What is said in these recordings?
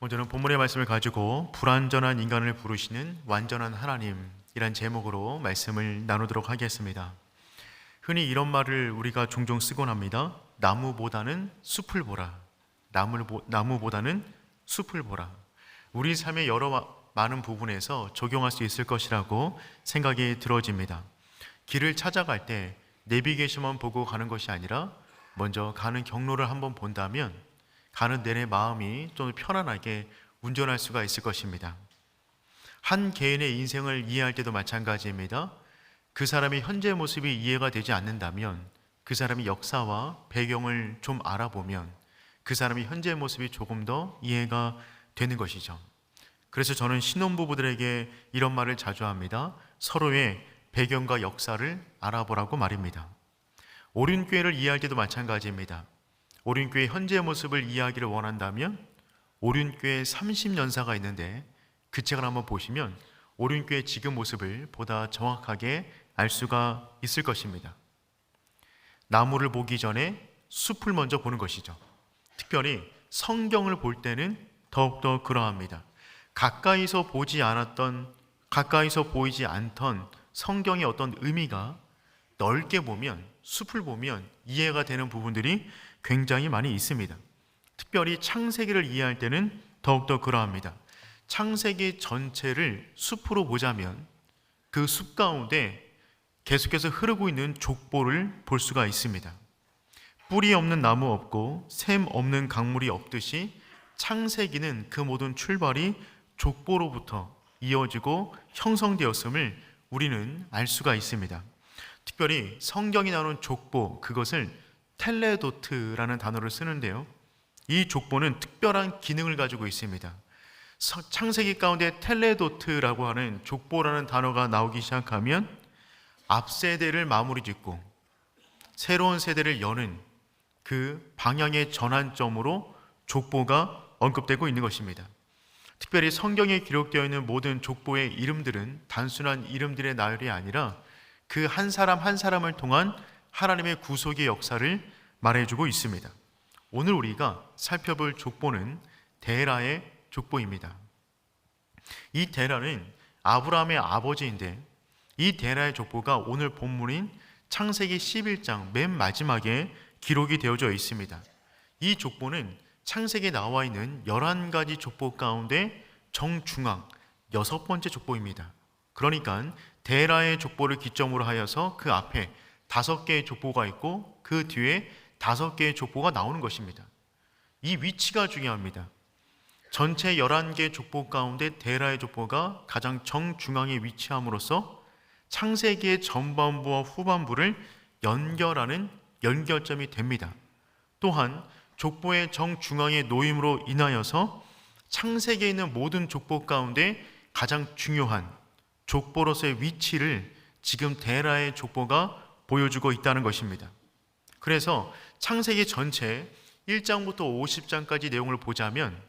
오늘은 본문의 말씀을 가지고 불완전한 인간을 부르시는 완전한 하나님이란 제목으로 말씀을 나누도록 하겠습니다. 흔히 이런 말을 우리가 종종 쓰곤 합니다. 나무보다는 숲을 보라. 나무보다는 숲을 보라. 우리 삶의 많은 부분에서 적용할 수 있을 것이라고 생각이 들어집니다. 길을 찾아갈 때 내비게이션만 보고 가는 것이 아니라 먼저 가는 경로를 한번 본다면 가는 내내 마음이 좀 편안하게 운전할 수가 있을 것입니다. 한 개인의 인생을 이해할 때도 마찬가지입니다. 그 사람의 현재 모습이 이해가 되지 않는다면 그 사람의 역사와 배경을 좀 알아보면 그 사람의 현재 모습이 조금 더 이해가 되는 것이죠. 그래서 저는 신혼부부들에게 이런 말을 자주 합니다. 서로의 배경과 역사를 알아보라고 말입니다. 오륜교회를 이해할 때도 마찬가지입니다. 오륜교회 현재 모습을 이해하기를 원한다면 오륜교회 30년사가 있는데 그 책을 한번 보시면 오륜교회 지금 모습을 보다 정확하게 알 수가 있을 것입니다. 나무를 보기 전에 숲을 먼저 보는 것이죠. 특별히 성경을 볼 때는 더욱더 그러합니다. 가까이서 보이지 않던 성경의 어떤 의미가 넓게 보면, 숲을 보면 이해가 되는 부분들이 굉장히 많이 있습니다. 특별히 창세기를 이해할 때는 더욱더 그러합니다. 창세기 전체를 숲으로 보자면 그 숲 가운데 계속해서 흐르고 있는 족보를 볼 수가 있습니다. 뿌리 없는 나무 없고 샘 없는 강물이 없듯이 창세기는 그 모든 출발이 족보로부터 이어지고 형성되었음을 우리는 알 수가 있습니다. 특별히 성경이 나오는 족보, 그것을 텔레도트라는 단어를 쓰는데요. 이 족보는 특별한 기능을 가지고 있습니다. 창세기 가운데 텔레도트라고 하는 족보라는 단어가 나오기 시작하면 앞 세대를 마무리 짓고 새로운 세대를 여는 그 방향의 전환점으로 족보가 언급되고 있는 것입니다. 특별히 성경에 기록되어 있는 모든 족보의 이름들은 단순한 이름들의 나열이 아니라 그 한 사람 한 사람을 통한 하나님의 구속의 역사를 말해주고 있습니다. 오늘 우리가 살펴볼 족보는 데라의 족보입니다. 이 데라는 아브라함의 아버지인데 이 데라의 족보가 오늘 본문인 창세기 11장 맨 마지막에 기록이 되어져 있습니다. 이 족보는 창세기에 나와 있는 11가지 족보 가운데 정중앙 6번째 족보입니다. 그러니까 데라의 족보를 기점으로 하여서 그 앞에 5개의 족보가 있고 그 뒤에 5개의 족보가 나오는 것입니다. 이 위치가 중요합니다. 전체 11개의 족보 가운데 데라의 족보가 가장 정중앙에 위치함으로써 창세기의 전반부와 후반부를 연결하는 연결점이 됩니다. 또한 족보의 정중앙에 놓임으로 인하여서 창세기에 있는 모든 족보 가운데 가장 중요한 족보로서의 위치를 지금 데라의 족보가 보여주고 있다는 것입니다. 그래서 창세기 전체 1장부터 50장까지 내용을 보자면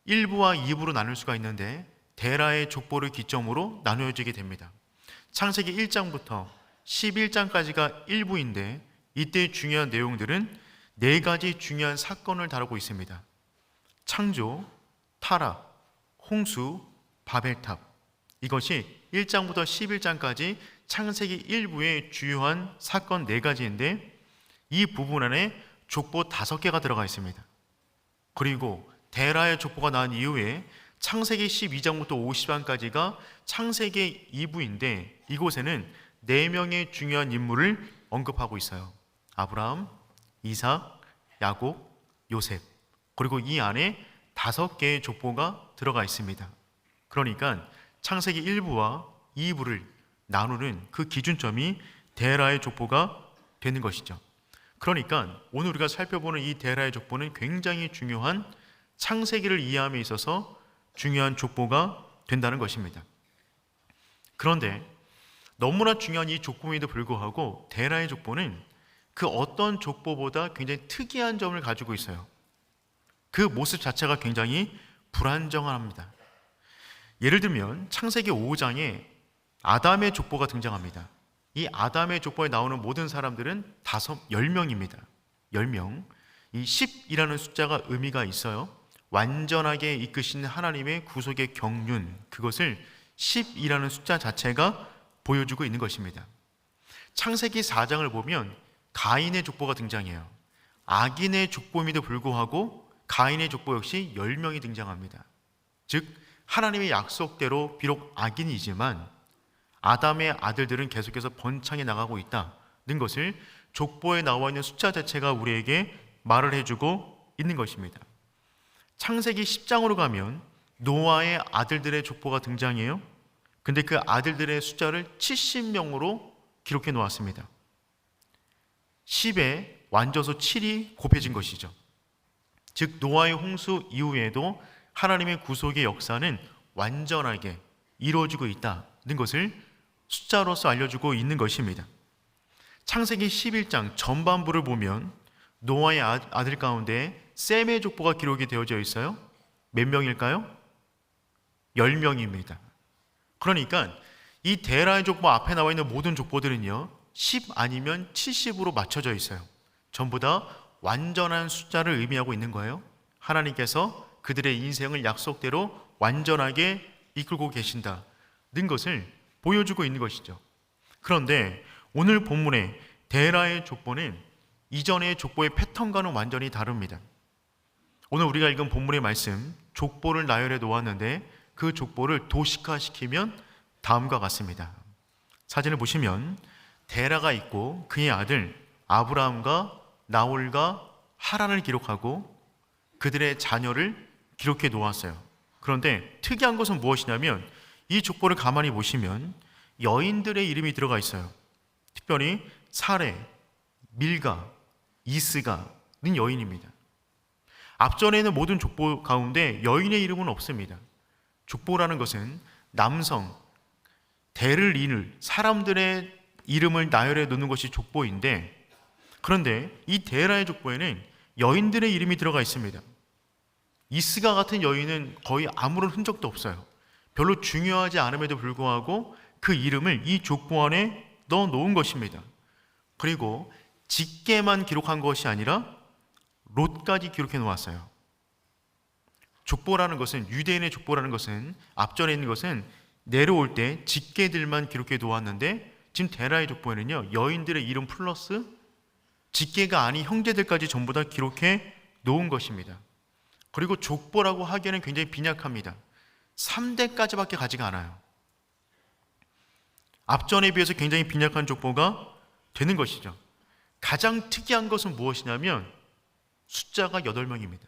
1부와 2부로 나눌 수가 있는데 데라의 족보를 기점으로 나누어지게 됩니다. 창세기 1장부터 11장까지가 1부인데 이때 중요한 내용들은 4가지 중요한 사건을 다루고 있습니다. 창조, 타락, 홍수, 바벨탑. 이것이 1장부터 11장까지 창세기 1부의 주요한 사건 4가지인데 이 부분 안에 족보 5개가 들어가 있습니다. 그리고 데라의 족보가 나온 이후에 창세기 12장부터 50장까지가 창세기 2부인데 이곳에는 4명의 중요한 인물을 언급하고 있어요. 아브라함, 이삭, 야곱, 요셉. 그리고 이 안에 5개의 족보가 들어가 있습니다. 그러니까 창세기 1부와 2부를 나누는 그 기준점이 데라의 족보가 되는 것이죠. 그러니까 오늘 우리가 살펴보는 이 데라의 족보는 굉장히 중요한 창세기를 이해함에 있어서 중요한 족보가 된다는 것입니다. 그런데 너무나 중요한 이 족보임에도 불구하고 데라의 족보는 그 어떤 족보보다 굉장히 특이한 점을 가지고 있어요. 그 모습 자체가 굉장히 불안정합니다. 예를 들면 창세기 5장에 아담의 족보가 등장합니다. 이 아담의 족보에 나오는 모든 사람들은 10명입니다. 10명. 이 10이라는 숫자가 의미가 있어요. 완전하게 이끄신 하나님의 구속의 경륜, 그것을 10이라는 숫자 자체가 보여주고 있는 것입니다. 창세기 4장을 보면 가인의 족보가 등장해요. 악인의 족보임에도 불구하고 가인의 족보 역시 10명이 등장합니다. 즉 하나님의 약속대로 비록 악인이지만 아담의 아들들은 계속해서 번창해 나가고 있다는 것을 족보에 나와 있는 숫자 자체가 우리에게 말을 해주고 있는 것입니다. 창세기 10장으로 가면 노아의 아들들의 족보가 등장해요. 근데 그 아들들의 숫자를 70명으로 기록해 놓았습니다. 10에 완져서 7이 곱해진 것이죠. 즉 노아의 홍수 이후에도 하나님의 구속의 역사는 완전하게 이루어지고 있다는 것을 숫자로서 알려주고 있는 것입니다. 창세기 11장 전반부를 보면 노아의 아들 가운데 셈의 족보가 기록이 되어져 있어요. 몇 명일까요? 10명입니다. 그러니까 이 데라의 족보 앞에 나와 있는 모든 족보들은요 10 아니면 70으로 맞춰져 있어요. 전부 다 완전한 숫자를 의미하고 있는 거예요. 하나님께서 그들의 인생을 약속대로 완전하게 이끌고 계신다는 것을 보여주고 있는 것이죠. 그런데 오늘 본문의 데라의 족보는 이전의 족보의 패턴과는 완전히 다릅니다. 오늘 우리가 읽은 본문의 말씀, 족보를 나열해 놓았는데 그 족보를 도식화시키면 다음과 같습니다. 사진을 보시면 데라가 있고 그의 아들 아브라함과 나홀과 하란을 기록하고 그들의 자녀를 기록해 놓았어요. 그런데 특이한 것은 무엇이냐면 이 족보를 가만히 보시면 여인들의 이름이 들어가 있어요. 특별히 사레, 밀가, 이스가는 여인입니다. 앞전에 있는 모든 족보 가운데 여인의 이름은 없습니다. 족보라는 것은 남성, 대를 이을 사람들의 이름을 나열해 놓는 것이 족보인데, 그런데 이 데라의 족보에는 여인들의 이름이 들어가 있습니다. 이스가 같은 여인은 거의 아무런 흔적도 없어요. 별로 중요하지 않음에도 불구하고 그 이름을 이 족보 안에 넣어 놓은 것입니다. 그리고 직계만 기록한 것이 아니라 롯까지 기록해 놓았어요. 족보라는 것은, 유대인의 족보라는 것은, 앞전에 있는 것은 내려올 때 직계들만 기록해 놓았는데 지금 데라의 족보에는요 여인들의 이름 플러스 직계가 아닌 형제들까지 전부 다 기록해 놓은 것입니다. 그리고 족보라고 하기에는 굉장히 빈약합니다. 3대까지밖에 가지가 않아요. 앞전에 비해서 굉장히 빈약한 족보가 되는 것이죠. 가장 특이한 것은 무엇이냐면 숫자가 8명입니다.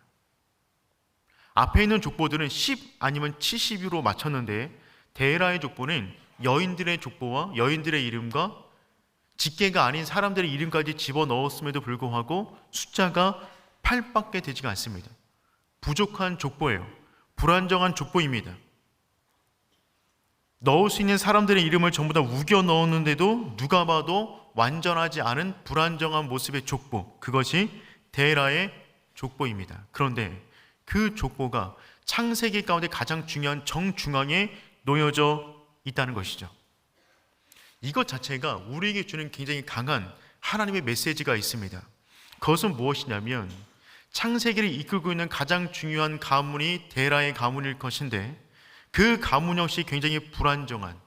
앞에 있는 족보들은 10 아니면 70으로 맞췄는데 데라의 족보는 여인들의 족보와 여인들의 이름과 직계가 아닌 사람들의 이름까지 집어넣었음에도 불구하고 숫자가 8밖에 되지가 않습니다. 부족한 족보예요. 불안정한 족보입니다. 넣을 수 있는 사람들의 이름을 전부 다 우겨 넣었는데도 누가 봐도 완전하지 않은 불안정한 모습의 족보, 그것이 데라의 족보입니다. 그런데 그 족보가 창세기 가운데 가장 중요한 정중앙에 놓여져 있다는 것이죠. 이것 자체가 우리에게 주는 굉장히 강한 하나님의 메시지가 있습니다. 그것은 무엇이냐면 창세기를 이끌고 있는 가장 중요한 가문이 데라의 가문일 것인데 그 가문 역시 굉장히 불안정한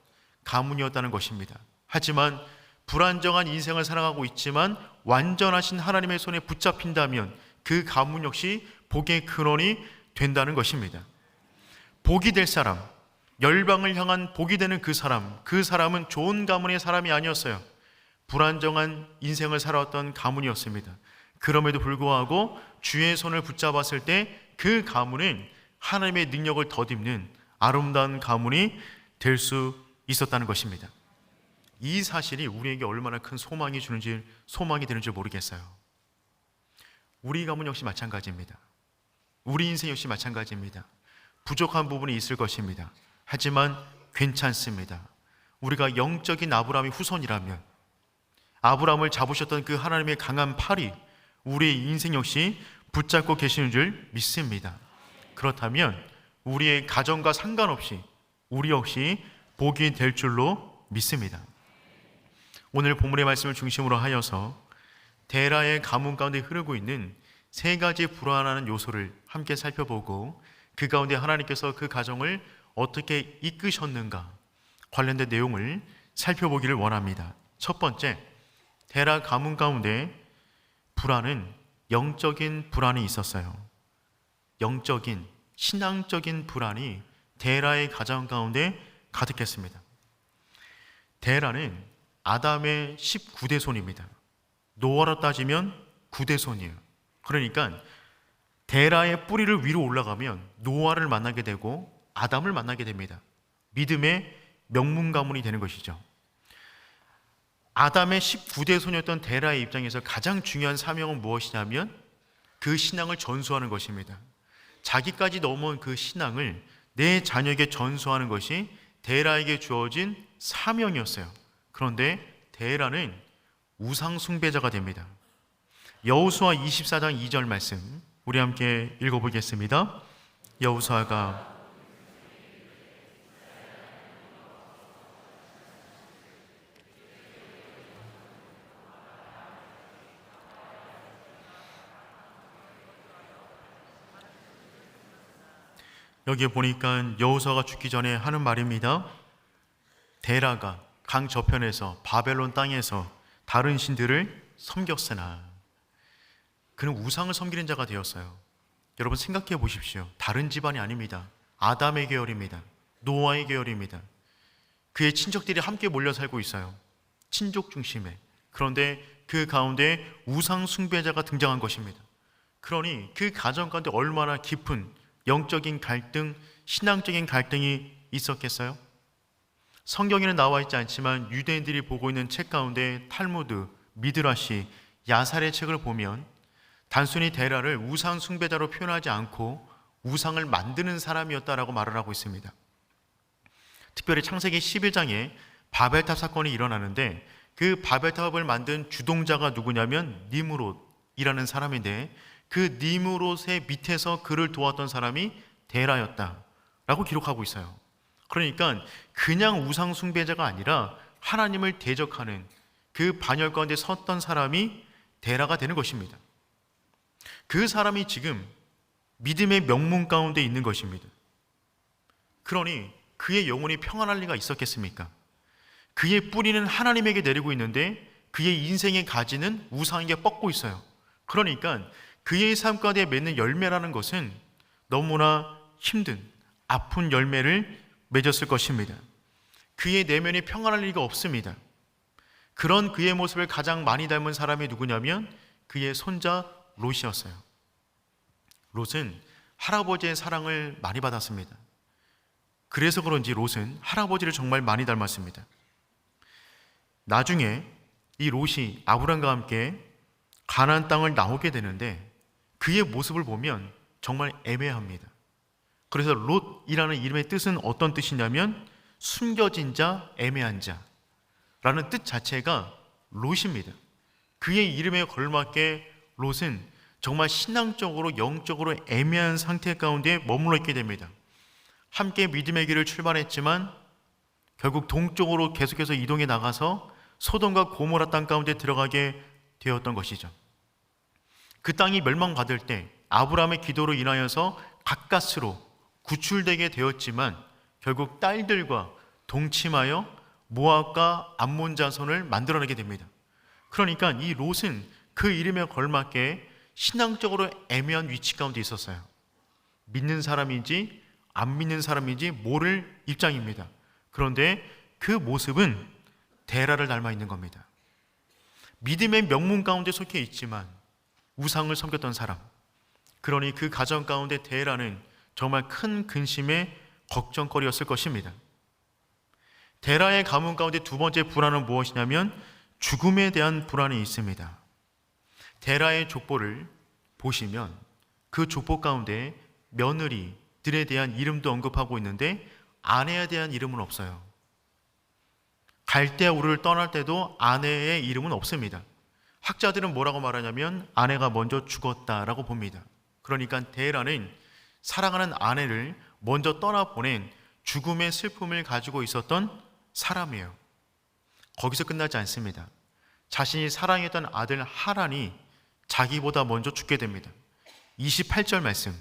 가문이었다는 것입니다. 하지만 불안정한 인생을 살아가고 있지만 완전하신 하나님의 손에 붙잡힌다면 그 가문 역시 복의 근원이 된다는 것입니다. 복이 될 사람, 열방을 향한 복이 되는 그 사람은 좋은 가문의 사람이 아니었어요. 불안정한 인생을 살아왔던 가문이었습니다. 그럼에도 불구하고 주의 손을 붙잡았을 때 그 가문은 하나님의 능력을 덧입는 아름다운 가문이 될 수 있었다는 것입니다. 이 사실이 우리에게 얼마나 큰 소망이 되는지 모르겠어요. 우리 가문 역시 마찬가지입니다. 우리 인생 역시 마찬가지입니다. 부족한 부분이 있을 것입니다. 하지만 괜찮습니다. 우리가 영적인 아브라함의 후손이라면 아브라함을 잡으셨던 그 하나님의 강한 팔이 우리의 인생 역시 붙잡고 계시는 줄 믿습니다. 그렇다면 우리의 가정과 상관없이 우리 역시 복이 될 줄로 믿습니다. 오늘 본문의 말씀을 중심으로 하여서 데라의 가문 가운데 흐르고 있는 세 가지 불안하는 요소를 함께 살펴보고 그 가운데 하나님께서 그 가정을 어떻게 이끄셨는가 관련된 내용을 살펴보기를 원합니다. 첫 번째, 데라 가문 가운데 불안은 영적인 불안이 있었어요. 영적인, 신앙적인 불안이 데라의 가정 가운데 가득했습니다. 데라는 아담의 19대 손입니다. 노아로 따지면 9대 손이에요. 그러니까 데라의 뿌리를 위로 올라가면 노아를 만나게 되고 아담을 만나게 됩니다. 믿음의 명문 가문이 되는 것이죠. 아담의 19대 손이었던 데라의 입장에서 가장 중요한 사명은 무엇이냐면 그 신앙을 전수하는 것입니다. 자기까지 넘어온 그 신앙을 내 자녀에게 전수하는 것이 데라에게 주어진 사명이었어요. 그런데 데라는 우상 숭배자가 됩니다. 여호수아 24장 2절 말씀 우리 함께 읽어보겠습니다. 여호수아가 여기에 보니까 여호수아가 죽기 전에 하는 말입니다. 데라가 강 저편에서 바벨론 땅에서 다른 신들을 섬겼으나 그는 우상을 섬기는 자가 되었어요. 여러분 생각해 보십시오. 다른 집안이 아닙니다. 아담의 계열입니다. 노아의 계열입니다. 그의 친척들이 함께 몰려 살고 있어요. 친족 중심에. 그런데 그 가운데 우상 숭배자가 등장한 것입니다. 그러니 그 가정 가운데 얼마나 깊은 영적인 갈등, 신앙적인 갈등이 있었겠어요? 성경에는 나와 있지 않지만 유대인들이 보고 있는 책 가운데 탈무드, 미드라시, 야살의 책을 보면 단순히 데라를 우상 숭배자로 표현하지 않고 우상을 만드는 사람이었다라고 말을 하고 있습니다. 특별히 창세기 11장에 바벨탑 사건이 일어나는데 그 바벨탑을 만든 주동자가 누구냐면 니므롯이라는 사람인데 그 니므롯의 밑에서 그를 도왔던 사람이 데라였다라고 기록하고 있어요. 그러니까 그냥 우상 숭배자가 아니라 하나님을 대적하는 그 반열 가운데 섰던 사람이 데라가 되는 것입니다. 그 사람이 지금 믿음의 명문 가운데 있는 것입니다. 그러니 그의 영혼이 평안할 리가 있었겠습니까? 그의 뿌리는 하나님에게 내리고 있는데 그의 인생의 가지는 우상에게 뻗고 있어요. 그러니까 그의 삶 가운데 맺는 열매라는 것은 너무나 힘든 아픈 열매를 맺었을 것입니다. 그의 내면이 평안할 리가 없습니다. 그런 그의 모습을 가장 많이 닮은 사람이 누구냐면 그의 손자 롯이었어요. 롯은 할아버지의 사랑을 많이 받았습니다. 그래서 그런지 롯은 할아버지를 정말 많이 닮았습니다. 나중에 이 롯이 아브람과 함께 가나안 땅을 나오게 되는데 그의 모습을 보면 정말 애매합니다. 그래서 롯이라는 이름의 뜻은 어떤 뜻이냐면 숨겨진 자, 애매한 자라는 뜻 자체가 롯입니다. 그의 이름에 걸맞게 롯은 정말 신앙적으로 영적으로 애매한 상태 가운데 머물러 있게 됩니다. 함께 믿음의 길을 출발했지만 결국 동쪽으로 계속해서 이동해 나가서 소돔과 고모라 땅 가운데 들어가게 되었던 것이죠. 그 땅이 멸망받을 때 아브라함의 기도로 인하여서 가까스로 구출되게 되었지만 결국 딸들과 동침하여 모압과 암몬 자손을 만들어내게 됩니다. 그러니까 이 롯은 그 이름에 걸맞게 신앙적으로 애매한 위치 가운데 있었어요. 믿는 사람인지 안 믿는 사람인지 모를 입장입니다. 그런데 그 모습은 데라를 닮아 있는 겁니다. 믿음의 명문 가운데 속해 있지만 우상을 섬겼던 사람. 그러니 그 가정 가운데 데라는 정말 큰 근심의 걱정거리였을 것입니다. 데라의 가문 가운데 두 번째 불안은 무엇이냐면 죽음에 대한 불안이 있습니다. 데라의 족보를 보시면 그 족보 가운데 며느리들에 대한 이름도 언급하고 있는데 아내에 대한 이름은 없어요. 갈대아 우르를 떠날 때도 아내의 이름은 없습니다. 학자들은 뭐라고 말하냐면 아내가 먼저 죽었다라고 봅니다. 그러니까 데라는 사랑하는 아내를 먼저 떠나보낸 죽음의 슬픔을 가지고 있었던 사람이에요. 거기서 끝나지 않습니다. 자신이 사랑했던 아들 하란이 자기보다 먼저 죽게 됩니다. 28절 말씀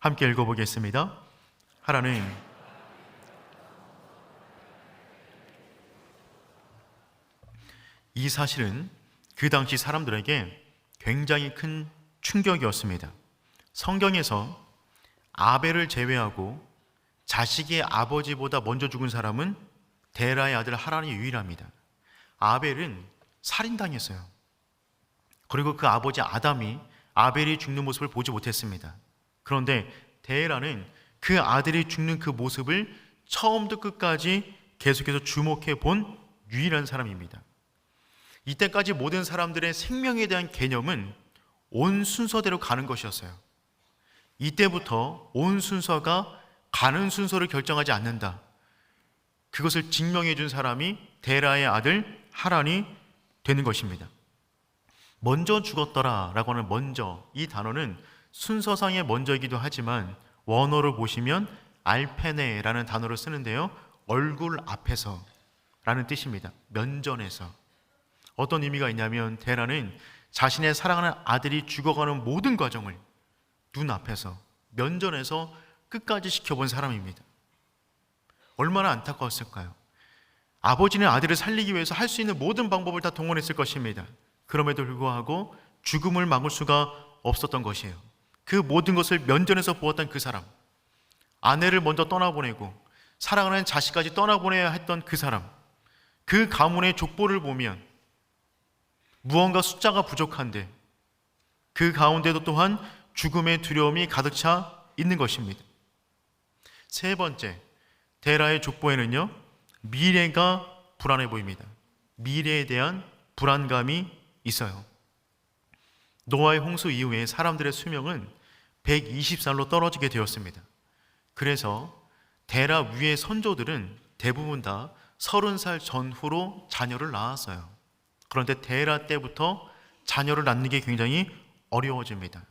함께 읽어보겠습니다. 하라는 이 사실은 그 당시 사람들에게 굉장히 큰 충격이었습니다. 성경에서 아벨을 제외하고 자식의 아버지보다 먼저 죽은 사람은 데라의 아들 하란이 유일합니다. 아벨은 살인당했어요. 그리고 그 아버지 아담이 아벨이 죽는 모습을 보지 못했습니다. 그런데 데라는 그 아들이 죽는 그 모습을 처음부터 끝까지 계속해서 주목해 본 유일한 사람입니다. 이때까지 모든 사람들의 생명에 대한 개념은 온 순서대로 가는 것이었어요. 이때부터 온 순서가 가는 순서를 결정하지 않는다. 그것을 증명해 준 사람이 데라의 아들 하란이 되는 것입니다. 먼저 죽었더라 라고 하는 먼저, 이 단어는 순서상의 먼저이기도 하지만 원어를 보시면 알페네라는 단어를 쓰는데요, 얼굴 앞에서 라는 뜻입니다. 면전에서. 어떤 의미가 있냐면 데라는 자신의 사랑하는 아들이 죽어가는 모든 과정을 눈앞에서, 면전에서 끝까지 지켜본 사람입니다. 얼마나 안타까웠을까요? 아버지는 아들을 살리기 위해서 할 수 있는 모든 방법을 다 동원했을 것입니다. 그럼에도 불구하고 죽음을 막을 수가 없었던 것이에요. 그 모든 것을 면전에서 보았던 그 사람, 아내를 먼저 떠나보내고 사랑하는 자식까지 떠나보내야 했던 그 사람, 그 가문의 족보를 보면 무언가 숫자가 부족한데 그 가운데도 또한 죽음의 두려움이 가득 차 있는 것입니다. 세 번째, 데라의 족보에는요, 미래가 불안해 보입니다. 미래에 대한 불안감이 있어요. 노아의 홍수 이후에 사람들의 수명은 120살로 떨어지게 되었습니다. 그래서 데라 위의 선조들은 대부분 다 30살 전후로 자녀를 낳았어요. 그런데 데라 때부터 자녀를 낳는 게 굉장히 어려워집니다.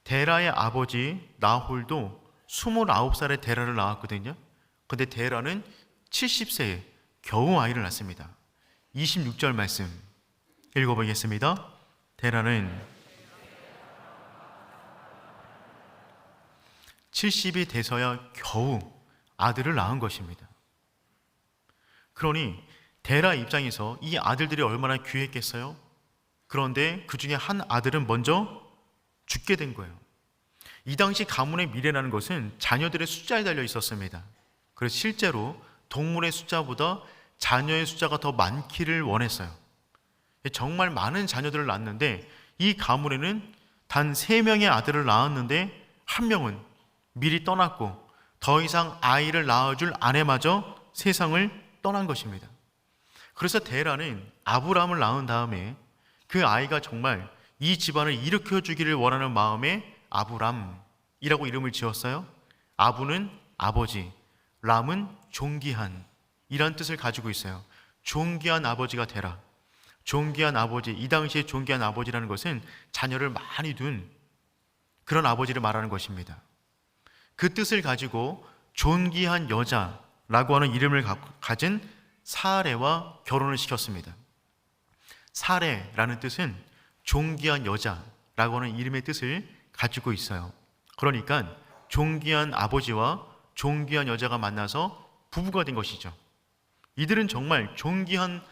데라의 아버지 나홀도 29살에 데라를 낳았거든요. 그런데 데라는 70세에 겨우 아이를 낳습니다. 26절 말씀 읽어보겠습니다. 데라는 70이 돼서야 겨우 아들을 낳은 것입니다. 그러니 데라 입장에서 이 아들들이 얼마나 귀했겠어요? 그런데 그 중에 한 아들은 먼저 죽게 된 거예요. 이 당시 가문의 미래라는 것은 자녀들의 숫자에 달려 있었습니다. 그래서 실제로 동물의 숫자보다 자녀의 숫자가 더 많기를 원했어요. 정말 많은 자녀들을 낳았는데 이 가문에는 단 3명의 아들을 낳았는데 한 명은 미리 떠났고 더 이상 아이를 낳아줄 아내마저 세상을 떠난 것입니다. 그래서 데라는 아브람을 낳은 다음에 그 아이가 정말 이 집안을 일으켜주기를 원하는 마음에 아브람이라고 이름을 지었어요. 아부는 아버지, 람은 존귀한 이란 뜻을 가지고 있어요. 존귀한 아버지가 되라. 존귀한 아버지, 이 당시에 존귀한 아버지라는 것은 자녀를 많이 둔 그런 아버지를 말하는 것입니다. 그 뜻을 가지고 존귀한 여자라고 하는 이름을 가진 사레와 결혼을 시켰습니다. 사레라는 뜻은 존귀한 여자라고 하는 이름의 뜻을 가지고 있어요. 그러니까 존귀한 아버지와 존귀한 여자가 만나서 부부가 된 것이죠. 이들은 정말 존귀한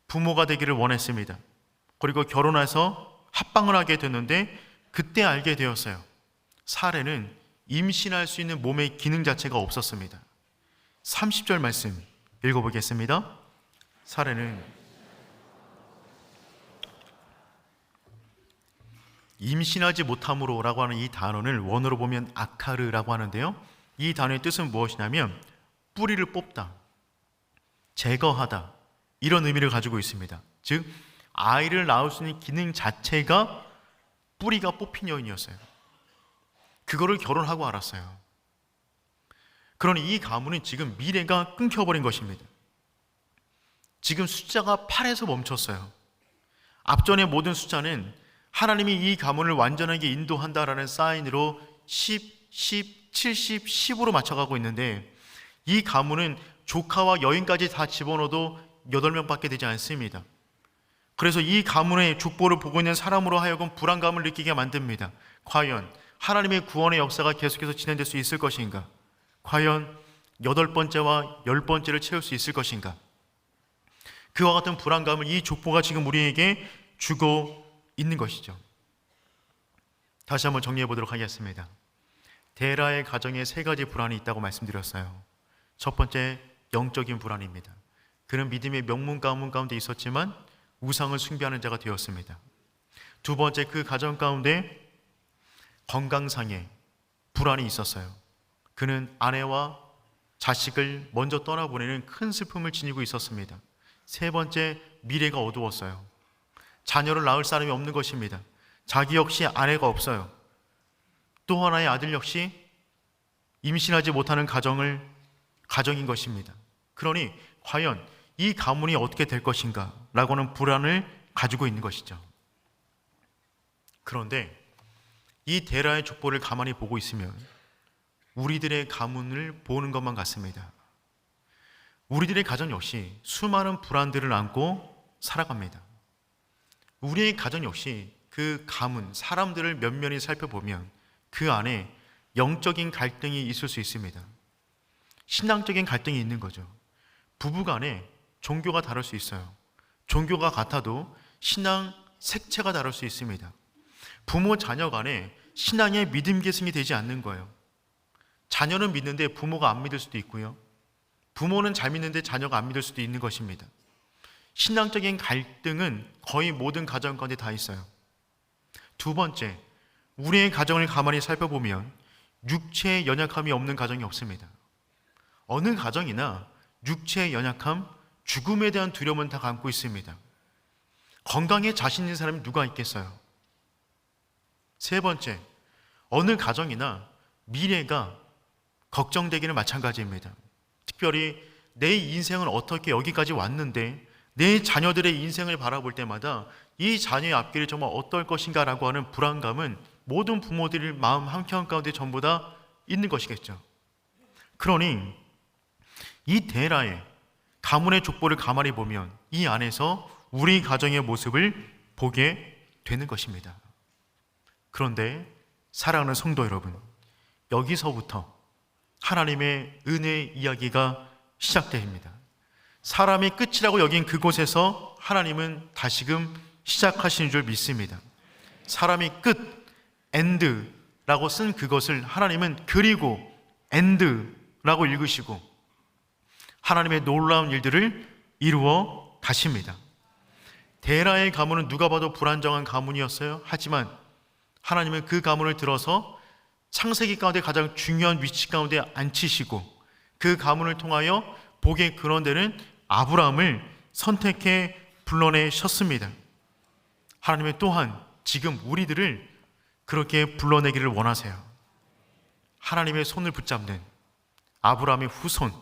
부모가 되기를 원했습니다. 그리고 결혼해서 합방을 하게 됐는데 그때 알게 되었어요. 사레는 임신할 수 있는 몸의 기능 자체가 없었습니다. 30절 말씀 읽어보겠습니다. 사레는 임신하지 못함으로 라고 하는 이 단어를 원어로 보면 아카르라고 하는데요, 이 단어의 뜻은 무엇이냐면 뿌리를 뽑다, 제거하다, 이런 의미를 가지고 있습니다. 즉 아이를 낳을 수 있는 기능 자체가 뿌리가 뽑힌 여인이었어요. 그거를 결혼하고 알았어요. 그러니 이 가문은 지금 미래가 끊겨버린 것입니다. 지금 숫자가 8에서 멈췄어요. 앞전의 모든 숫자는 하나님이 이 가문을 완전하게 인도한다라는 사인으로 10, 10, 70, 10으로 맞춰가고 있는데 이 가문은 조카와 여인까지 다 집어넣어도 8명밖에 되지 않습니다. 그래서 이 가문의 족보를 보고 있는 사람으로 하여금 불안감을 느끼게 만듭니다. 과연 하나님의 구원의 역사가 계속해서 진행될 수 있을 것인가? 과연 8번째와 10번째를 채울 수 있을 것인가? 그와 같은 불안감을 이 족보가 지금 우리에게 주고 있는 것이죠. 다시 한번 정리해 보도록 하겠습니다. 데라의 가정에 3가지 불안이 있다고 말씀드렸어요. 첫 번째, 영적인 불안입니다. 그는 믿음의 명문 가문 가운데 있었지만 우상을 숭배하는 자가 되었습니다. 두 번째, 그 가정 가운데 건강상의 불안이 있었어요. 그는 아내와 자식을 먼저 떠나보내는 큰 슬픔을 지니고 있었습니다. 세 번째, 미래가 어두웠어요. 자녀를 낳을 사람이 없는 것입니다. 자기 역시 아내가 없어요. 또 하나의 아들 역시 임신하지 못하는 가정인 것입니다. 그러니 과연 이 가문이 어떻게 될 것인가 라고는 불안을 가지고 있는 것이죠. 그런데 이 데라의 족보를 가만히 보고 있으면 우리들의 가문을 보는 것만 같습니다. 우리들의 가정 역시 수많은 불안들을 안고 살아갑니다. 우리의 가정 역시 그 가문, 사람들을 면면히 살펴보면 그 안에 영적인 갈등이 있을 수 있습니다. 신앙적인 갈등이 있는 거죠. 부부 간에 종교가 다를 수 있어요. 종교가 같아도 신앙 색채가 다를 수 있습니다. 부모 자녀 간에 신앙의 믿음 계승이 되지 않는 거예요. 자녀는 믿는데 부모가 안 믿을 수도 있고요. 부모는 잘 믿는데 자녀가 안 믿을 수도 있는 것입니다. 신앙적인 갈등은 거의 모든 가정 가운데 다 있어요. 두 번째, 우리의 가정을 가만히 살펴보면 육체의 연약함이 없는 가정이 없습니다. 어느 가정이나 육체의 연약함, 죽음에 대한 두려움은 다 갖고 있습니다. 건강에 자신 있는 사람이 누가 있겠어요? 세 번째, 어느 가정이나 미래가 걱정되기는 마찬가지입니다. 특별히 내 인생은 어떻게 여기까지 왔는데 내 자녀들의 인생을 바라볼 때마다 이 자녀의 앞길이 정말 어떨 것인가 라고 하는 불안감은 모든 부모들의 마음 한켠 가운데 전부 다 있는 것이겠죠. 그러니 이 데라의 가문의 족보를 가만히 보면 이 안에서 우리 가정의 모습을 보게 되는 것입니다. 그런데 사랑하는 성도 여러분, 여기서부터 하나님의 은혜의 이야기가 시작됩니다. 사람이 끝이라고 여긴 그곳에서 하나님은 다시금 시작하시는 줄 믿습니다. 사람이 끝, 엔드라고 쓴 그것을 하나님은 그리고 엔드라고 읽으시고 하나님의 놀라운 일들을 이루어 가십니다. 데라의 가문은 누가 봐도 불안정한 가문이었어요. 하지만 하나님은 그 가문을 들어서 창세기 가운데 가장 중요한 위치 가운데 앉히시고 그 가문을 통하여 복의 근원되는 아브라함을 선택해 불러내셨습니다. 하나님은 또한 지금 우리들을 그렇게 불러내기를 원하세요. 하나님의 손을 붙잡는 아브라함의 후손,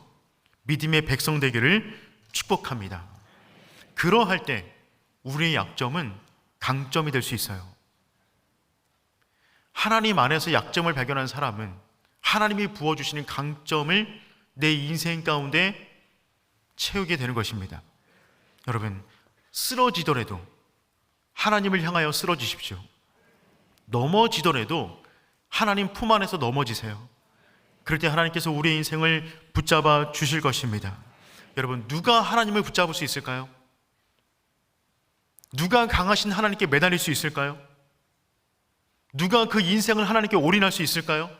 믿음의 백성 되기를 축복합니다. 그러할 때 우리의 약점은 강점이 될 수 있어요. 하나님 안에서 약점을 발견한 사람은 하나님이 부어주시는 강점을 내 인생 가운데 채우게 되는 것입니다. 여러분, 쓰러지더라도 하나님을 향하여 쓰러지십시오. 넘어지더라도 하나님 품 안에서 넘어지세요. 그럴 때 하나님께서 우리의 인생을 붙잡아 주실 것입니다. 여러분, 누가 하나님을 붙잡을 수 있을까요? 누가 강하신 하나님께 매달릴 수 있을까요? 누가 그 인생을 하나님께 올인할 수 있을까요?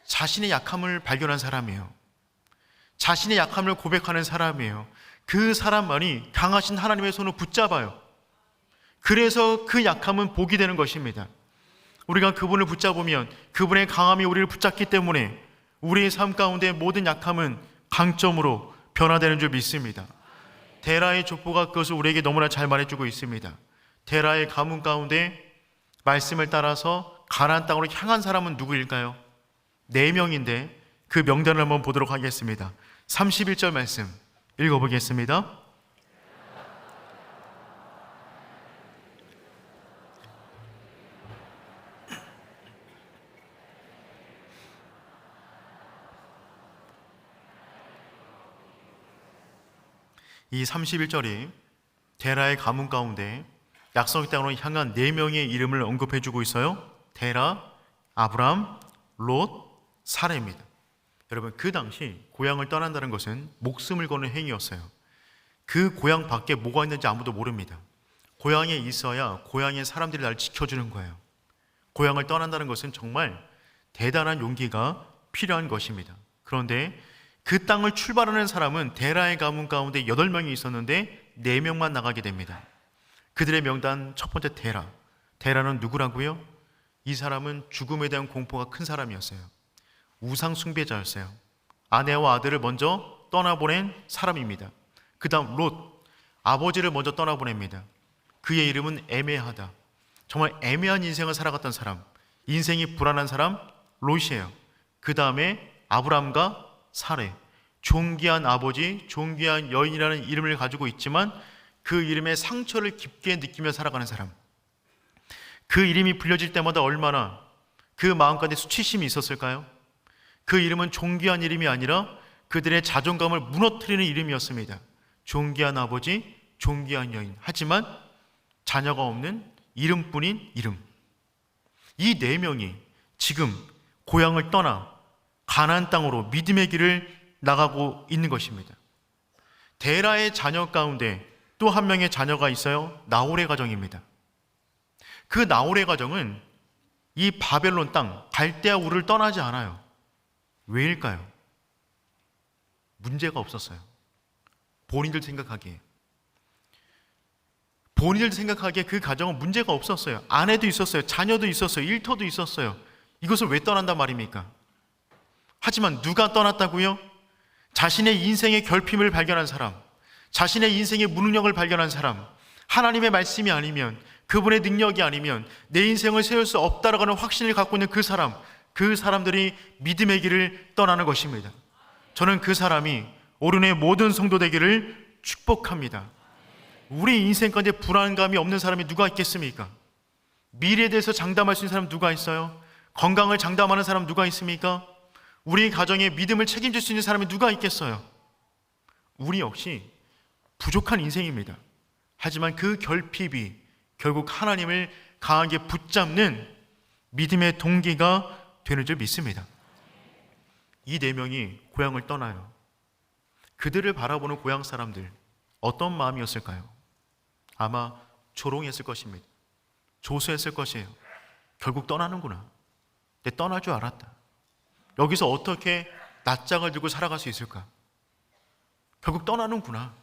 자신의 약함을 발견한 사람이에요. 자신의 약함을 고백하는 사람이에요. 그 사람만이 강하신 하나님의 손을 붙잡아요. 그래서 그 약함은 복이 되는 것입니다. 우리가 그분을 붙잡으면 그분의 강함이 우리를 붙잡기 때문에 우리의 삶 가운데 모든 약함은 강점으로 변화되는 줄 믿습니다. 데라의 족보가 그것을 우리에게 너무나 잘 말해주고 있습니다. 데라의 가문 가운데 말씀을 따라서 가나안 땅으로 향한 사람은 누구일까요? 4명인데 그 명단을 한번 보도록 하겠습니다. 31절 말씀 읽어보겠습니다. 이 31절이 데라의 가문 가운데 약속의 땅으로 향한 4명의 이름을 언급해주고 있어요. 데라, 아브람, 롯, 사레입니다. 여러분, 그 당시 고향을 떠난다는 것은 목숨을 거는 행위였어요. 그 고향 밖에 뭐가 있는지 아무도 모릅니다. 고향에 있어야 고향의 사람들이 나를 지켜주는 거예요. 고향을 떠난다는 것은 정말 대단한 용기가 필요한 것입니다. 그런데 그 땅을 출발하는 사람은 데라의 가문 가운데 8명이 있었는데 4명만 나가게 됩니다. 그들의 명단 첫 번째 데라. 데라는 누구라고요? 이 사람은 죽음에 대한 공포가 큰 사람이었어요. 우상 숭배자였어요. 아내와 아들을 먼저 떠나보낸 사람입니다. 그 다음 롯, 아버지를 먼저 떠나보냅니다. 그의 이름은 애매하다. 정말 애매한 인생을 살아갔던 사람, 인생이 불안한 사람 롯이에요. 그 다음에 아브람과 사레, 존귀한 아버지, 존귀한 여인이라는 이름을 가지고 있지만 그 이름의 상처를 깊게 느끼며 살아가는 사람. 그 이름이 불려질 때마다 얼마나 그 마음가운데 수치심이 있었을까요? 그 이름은 존귀한 이름이 아니라 그들의 자존감을 무너뜨리는 이름이었습니다. 존귀한 아버지, 존귀한 여인. 하지만 자녀가 없는 이름뿐인 이름. 이 4명이 지금 고향을 떠나 가나안 땅으로 믿음의 길을 나가고 있는 것입니다. 데라의 자녀 가운데 또 한 명의 자녀가 있어요. 나홀의 가정입니다. 그 나홀의 가정은 이 바벨론 땅 갈대아 우르를 떠나지 않아요. 왜일까요? 문제가 없었어요. 본인들 생각하기에 그 가정은 문제가 없었어요. 아내도 있었어요. 자녀도 있었어요. 일터도 있었어요. 이것을 왜 떠난단 말입니까? 하지만 누가 떠났다고요? 자신의 인생의 결핍을 발견한 사람, 자신의 인생의 무능력을 발견한 사람, 하나님의 말씀이 아니면, 그분의 능력이 아니면 내 인생을 세울 수 없다라고 하는 확신을 갖고 있는 그 사람, 그 사람들이 믿음의 길을 떠나는 것입니다. 저는 그 사람이 오륜의 모든 성도 되기를 축복합니다. 우리 인생 가운데 불안감이 없는 사람이 누가 있겠습니까? 미래에 대해서 장담할 수 있는 사람 누가 있어요? 건강을 장담하는 사람 누가 있습니까? 우리 가정의 믿음을 책임질 수 있는 사람이 누가 있겠어요? 우리 역시 부족한 인생입니다. 하지만 그 결핍이 결국 하나님을 강하게 붙잡는 믿음의 동기가 되는 줄 믿습니다. 이 4명이 고향을 떠나요. 그들을 바라보는 고향 사람들 어떤 마음이었을까요? 아마 조롱했을 것입니다. 조소했을 것이에요. 결국 떠나는구나. 내 떠날 줄 알았다. 여기서 어떻게 낯장을 들고 살아갈 수 있을까? 결국 떠나는구나.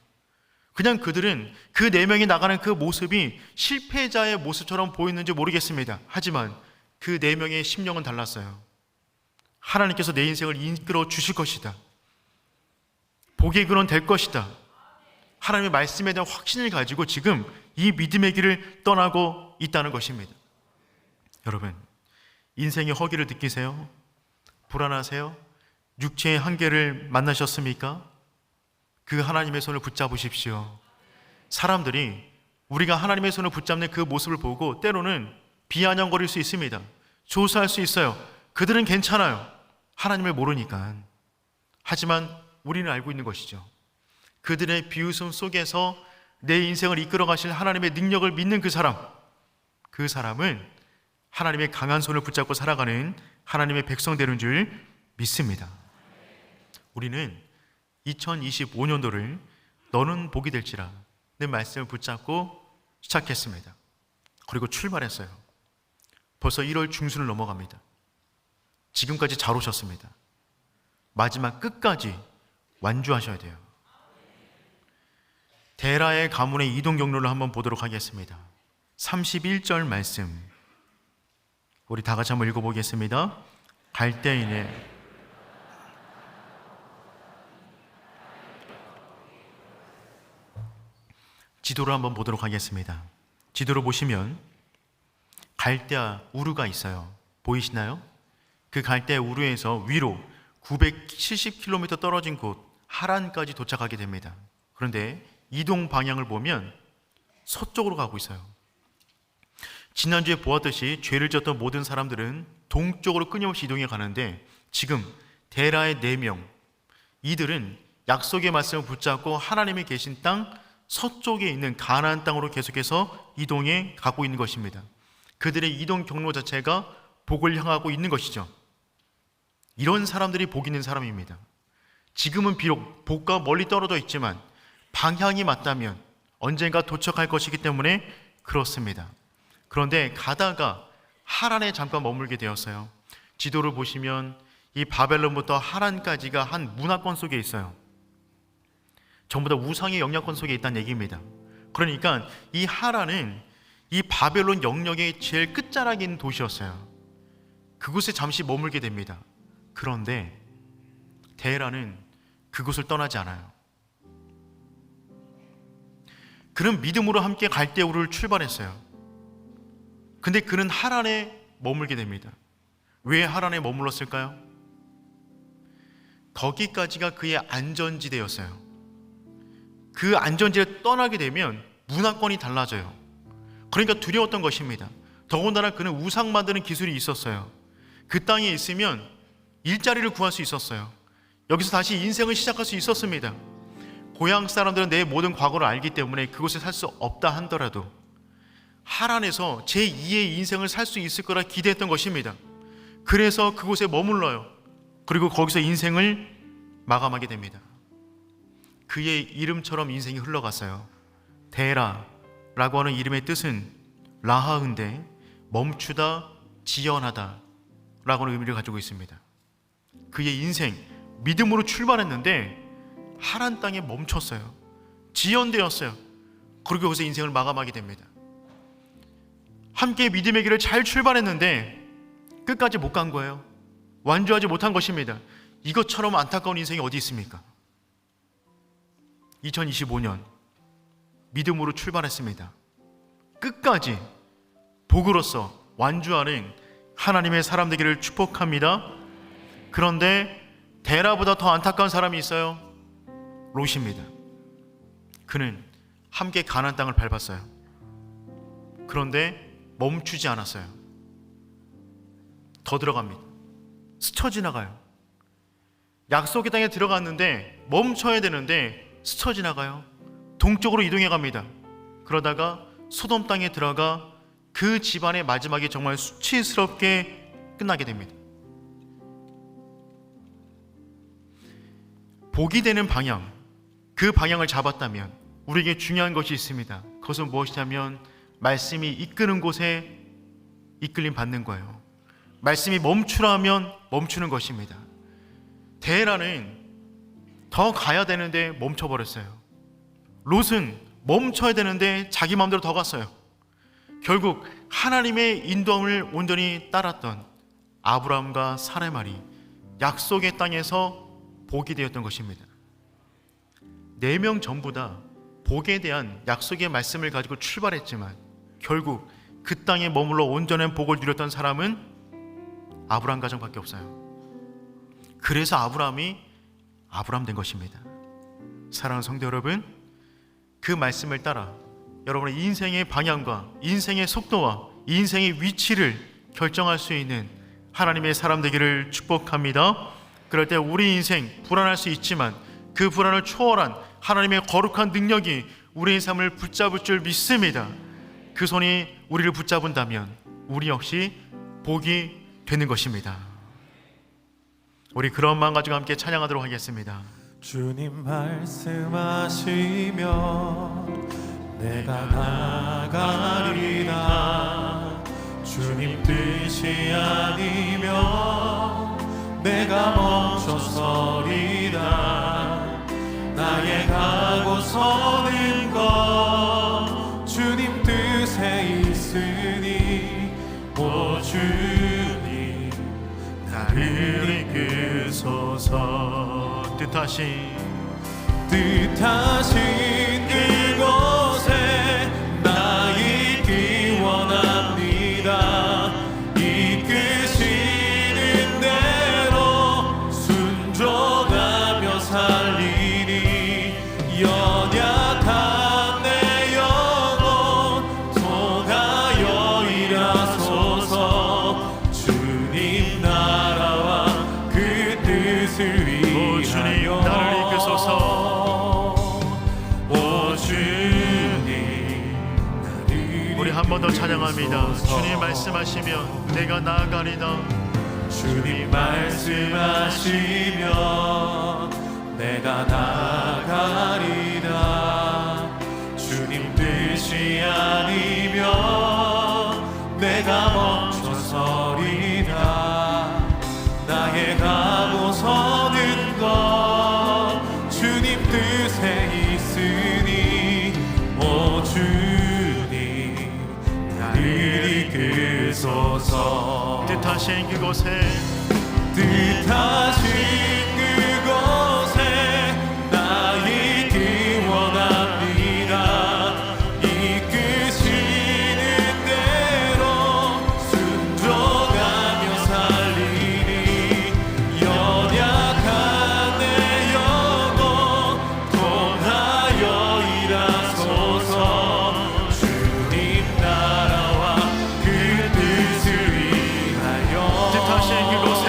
그냥 그들은 그 4명이 나가는 그 모습이 실패자의 모습처럼 보이는지 모르겠습니다. 하지만 그 4명의 심령은 달랐어요. 하나님께서 내 인생을 이끌어 주실 것이다. 복의 근원 될 것이다. 하나님의 말씀에 대한 확신을 가지고 지금 이 믿음의 길을 떠나고 있다는 것입니다. 여러분, 인생의 허기를 느끼세요? 불안하세요? 육체의 한계를 만나셨습니까? 그 하나님의 손을 붙잡으십시오. 사람들이 우리가 하나님의 손을 붙잡는 그 모습을 보고 때로는 비아냥거릴 수 있습니다. 조소할 수 있어요. 그들은 괜찮아요. 하나님을 모르니까. 하지만 우리는 알고 있는 것이죠. 그들의 비웃음 속에서 내 인생을 이끌어 가실 하나님의 능력을 믿는 그 사람은 하나님의 강한 손을 붙잡고 살아가는 하나님의 백성 되는 줄 믿습니다. 우리는 2025년도를 너는 복이 될지라 는 말씀을 붙잡고 시작했습니다. 그리고 출발했어요. 벌써 1월 중순을 넘어갑니다. 지금까지 잘 오셨습니다. 마지막 끝까지 완주하셔야 돼요. 데라의 가문의 이동 경로를 한번 보도록 하겠습니다. 31절 말씀 우리 다 같이 한번 읽어보겠습니다. 갈대인의 지도를 한번 보도록 하겠습니다. 지도를 보시면 갈대아 우르가 있어요. 보이시나요? 그 갈대아 우르에서 위로 970km 떨어진 곳 하란까지 도착하게 됩니다. 그런데 이동 방향을 보면 서쪽으로 가고 있어요. 지난주에 보았듯이 죄를 지었던 모든 사람들은 동쪽으로 끊임없이 이동해 가는데 지금 데라의 4명 이들은 약속의 말씀을 붙잡고 하나님이 계신 땅 서쪽에 있는 가나안 땅으로 계속해서 이동해 가고 있는 것입니다. 그들의 이동 경로 자체가 복을 향하고 있는 것이죠. 이런 사람들이 복 있는 사람입니다. 지금은 비록 복과 멀리 떨어져 있지만 방향이 맞다면 언젠가 도착할 것이기 때문에 그렇습니다. 그런데 가다가 하란에 잠깐 머물게 되었어요. 지도를 보시면 이 바벨론부터 하란까지가 한 문화권 속에 있어요. 전부 다 우상의 영향권 속에 있다는 얘기입니다. 그러니까 이 하란은 이 바벨론 영역의 제일 끝자락에 있는 도시였어요. 그곳에 잠시 머물게 됩니다. 그런데 데라는 그곳을 떠나지 않아요. 그는 믿음으로 함께 갈대우를 출발했어요. 근데 그는 하란에 머물게 됩니다. 왜 하란에 머물렀을까요? 거기까지가 그의 안전지대였어요. 그 안전지대를 떠나게 되면 문화권이 달라져요. 그러니까 두려웠던 것입니다. 더군다나 그는 우상 만드는 기술이 있었어요. 그 땅에 있으면 일자리를 구할 수 있었어요. 여기서 다시 인생을 시작할 수 있었습니다. 고향 사람들은 내 모든 과거를 알기 때문에 그곳에 살 수 없다 하더라도 하란에서 제2의 인생을 살 수 있을 거라 기대했던 것입니다. 그래서 그곳에 머물러요. 그리고 거기서 인생을 마감하게 됩니다. 그의 이름처럼 인생이 흘러갔어요. 데라라고 하는 이름의 뜻은 라하은데 멈추다, 지연하다 라고 하는 의미를 가지고 있습니다. 그의 인생, 믿음으로 출발했는데 하란 땅에 멈췄어요. 지연되었어요. 그리고 거기서 인생을 마감하게 됩니다. 함께 믿음의 길을 잘 출발했는데 끝까지 못 간 거예요. 완주하지 못한 것입니다. 이것처럼 안타까운 인생이 어디 있습니까? 2025년 믿음으로 출발했습니다. 끝까지 복으로서 완주하는 하나님의 사람 되기를 축복합니다. 그런데 데라보다 더 안타까운 사람이 있어요. 롯입니다. 그는 함께 가나안 땅을 밟았어요. 그런데 멈추지 않았어요. 더 들어갑니다. 스쳐 지나가요. 약속의 땅에 들어갔는데 멈춰야 되는데 스쳐 지나가요. 동쪽으로 이동해 갑니다. 그러다가 소돔 땅에 들어가 그 집안의 마지막이 정말 수치스럽게 끝나게 됩니다. 복이 되는 방향, 그 방향을 잡았다면 우리에게 중요한 것이 있습니다. 그것은 무엇이냐면 말씀이 이끄는 곳에 이끌림 받는 거예요. 말씀이 멈추라 하면 멈추는 것입니다. 데라는 더 가야 되는데 멈춰버렸어요. 롯은 멈춰야 되는데 자기 마음대로 더 갔어요. 결국 하나님의 인도함을 온전히 따랐던 아브라함과 사레말이 약속의 땅에서 복이 되었던 것입니다. 4명 전부 다 복에 대한 약속의 말씀을 가지고 출발했지만 결국 그 땅에 머물러 온전한 복을 누렸던 사람은 아브라함 가정밖에 없어요. 그래서 아브라함이 아브라함 된 것입니다. 사랑하는 성도 여러분, 그 말씀을 따라 여러분의 인생의 방향과 인생의 속도와 인생의 위치를 결정할 수 있는 하나님의 사람 되기를 축복합니다. 그럴 때 우리 인생 불안할 수 있지만 그 불안을 초월한 하나님의 거룩한 능력이 우리의 삶을 붙잡을 줄 믿습니다. 그 손이 우리를 붙잡은다면 우리 역시 복이 되는 것입니다. 우리 그런 마음 가지고 함께 찬양하도록 하겠습니다. 주님 말씀하시며 내가 나가리라. 주님 뜻이 아니면 내가 멈춰서리라. 나의 가고 서는 것 주님 뜻에 있으니 오 주님 나를 이끄소서. 뜻하신 그곳에 나 있기 원합니다. 이끄시는 대로 순종하며 살리니 연약한 내 영혼 통하여 일하소서. 주님 나라와 그 뜻을 위하여 주님 나를 이끄소서. 번 더 찬양합니다. 주님 말씀하시면 내가 나아가리다. 주님 말씀하시면 내가 나아가리다. 주님 뜻이 아니면 내가 멈춰서리다. 나의 가고 서는 것 주님 뜻에 있으니 오 주님 나를 이끄소서. 뜻하신 그곳에 뜻하신 그곳에 나 있기 원합니다. 이끄시는 대로 순종하며 살리니 연약한 내 영혼 통하여 일하소서. 주님 나라와 그 뜻을 위하여 뜻하신 그곳에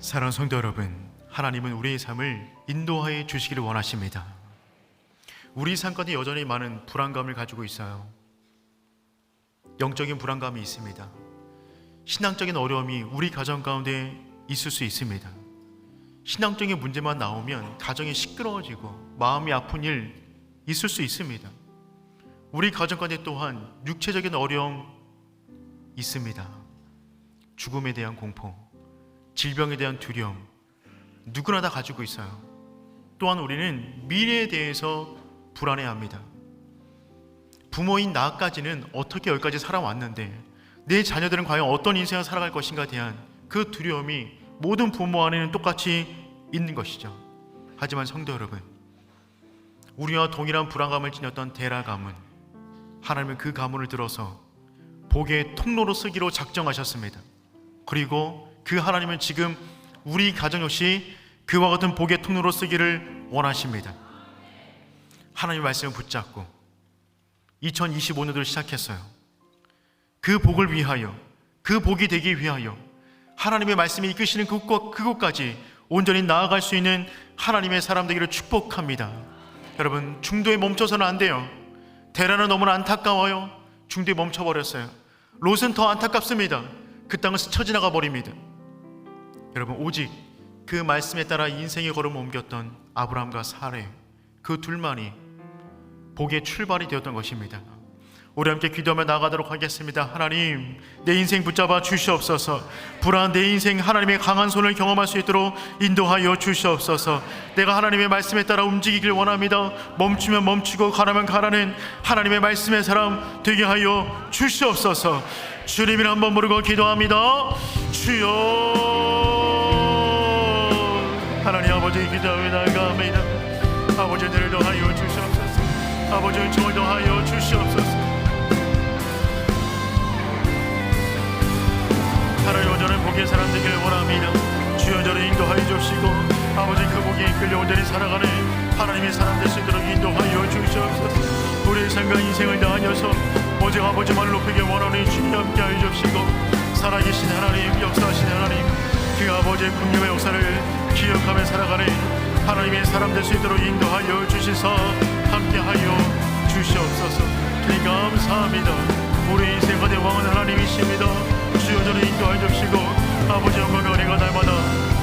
사랑하는 성도 여러분, 하나님은 우리의 삶을 인도하여 주시기를 원하십니다. 우리 삶 가운데 여전히 많은 불안감을 가지고 있어요. 영적인 불안감이 있습니다. 신앙적인 어려움이 우리 가정 가운데 있을 수 있습니다. 신앙적인 문제만 나오면 가정이 시끄러워지고 마음이 아픈 일 있을 수 있습니다. 우리 가정 가운데 또한 육체적인 어려움 있습니다. 죽음에 대한 공포, 질병에 대한 두려움, 누구나 다 가지고 있어요. 또한 우리는 미래에 대해서 불안해합니다. 부모인 나까지는 어떻게 여기까지 살아왔는데 내 자녀들은 과연 어떤 인생을 살아갈 것인가에 대한 그 두려움이 모든 부모 안에는 똑같이 있는 것이죠. 하지만 성도 여러분, 우리와 동일한 불안감을 지녔던 데라 가문, 하나님은 그 가문을 들어서 복의 통로로 쓰기로 작정하셨습니다. 그리고 그 하나님은 지금 우리 가정 역시 그와 같은 복의 통로로 쓰기를 원하십니다. 하나님의 말씀을 붙잡고 2025년도를 시작했어요. 그 복을 위하여, 그 복이 되기 위하여 하나님의 말씀이 이끄시는 그곳까지 온전히 나아갈 수 있는 하나님의 사람 되기를 축복합니다. 여러분, 중도에 멈춰서는 안 돼요. 데라는 너무나 안타까워요. 중도에 멈춰버렸어요. 롯은 더 안타깝습니다. 그 땅을 스쳐 지나가 버립니다. 여러분, 오직 그 말씀에 따라 인생의 걸음을 옮겼던 아브라함과 사레, 그 둘만이 복의 출발이 되었던 것입니다. 우리 함께 기도하며 나아가도록 하겠습니다. 하나님, 내 인생 붙잡아 주시옵소서. 불안한 내 인생 하나님의 강한 손을 경험할 수 있도록 인도하여 주시옵소서. 내가 하나님의 말씀에 따라 움직이길 원합니다. 멈추면 멈추고 가라면 가라는 하나님의 말씀의 사람 되게 하여 주시옵소서. 주님을 한번 부르고 기도합니다. 주여. 하나님 아버지, 기도하며 나아갑니다. 아버지, 은혜를 더하여 주시옵소서. 아버지, 은총을 더하여 주시옵소서. 하나님, 온전한 복의 사람 되기를 원합니다. 주여, 저를 인도하여 주시고 아버지, 그 복에 이끌려 온전히 살아가는 하나님의 사람 될 수 있도록 인도하여 주시옵소서. 우리의 삶과 인생을 다하여서 오직 아버지만을 높이기 원하는 주님 함께 하여 주시고, 살아계신 하나님, 역사하신 하나님, 그 아버지의 긍휼의 역사를 기억하며 살아가는 하나님의 사람 될 수 있도록 인도하여 주시서 함께하여 주시옵소서. 주님 감사합니다. 우리 인생 가운데 왕은 하나님이십니다. 주여, 저를 인도하여 주시고 아버지 영광의 은혜가 날마다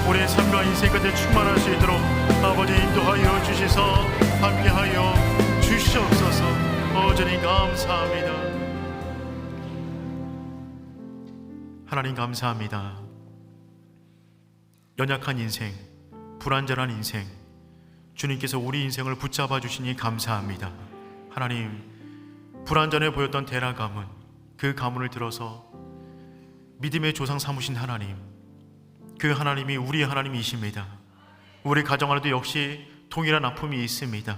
우리의 삶과 인생 가운데 충만할 수 있도록 아버지 인도하여 주시서 함께하여 주시옵소서. 주님 감사합니다. 하나님 감사합니다. 연약한 인생, 불안전한 인생, 주님께서 우리 인생을 붙잡아 주시니 감사합니다. 하나님, 불안전해 보였던 데라 가문, 그 가문을 들어서 믿음의 조상 삼으신 하나님, 그 하나님이 우리의 하나님이십니다. 우리 가정 안에도 역시 동일한 아픔이 있습니다.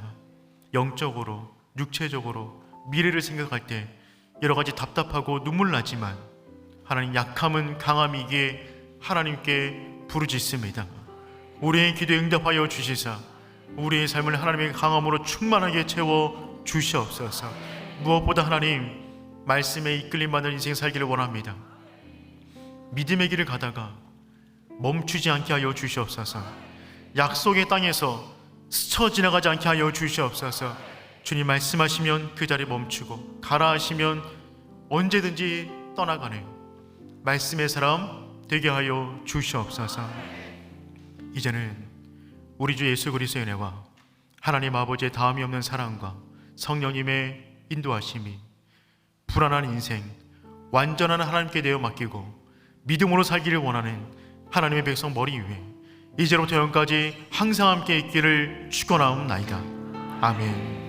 영적으로, 육체적으로, 미래를 생각할 때 여러 가지 답답하고 눈물 나지만 하나님, 약함은 강함이기에 하나님께 부르짖습니다. 우리의 기도에 응답하여 주시사 우리의 삶을 하나님의 강함으로 충만하게 채워 주시옵소서. 무엇보다 하나님, 말씀에 이끌림받는 인생 살기를 원합니다. 믿음의 길을 가다가 멈추지 않게 하여 주시옵소서. 약속의 땅에서 스쳐 지나가지 않게 하여 주시옵소서. 주님 말씀하시면 그 자리에 멈추고, 가라 하시면 언제든지 떠나가는 말씀의 사람 되게 하여 주시옵소서. 이제는 우리 주 예수 그리스도의 은혜와 하나님 아버지의 다함이 없는 사랑과 성령님의 인도하심이 불안한 인생, 완전한 하나님께 내어 맡기고 믿음으로 살기를 원하는 하나님의 백성 머리 위에 이제로부터 영까지 항상 함께 있기를 축원하옵나이다. 아멘.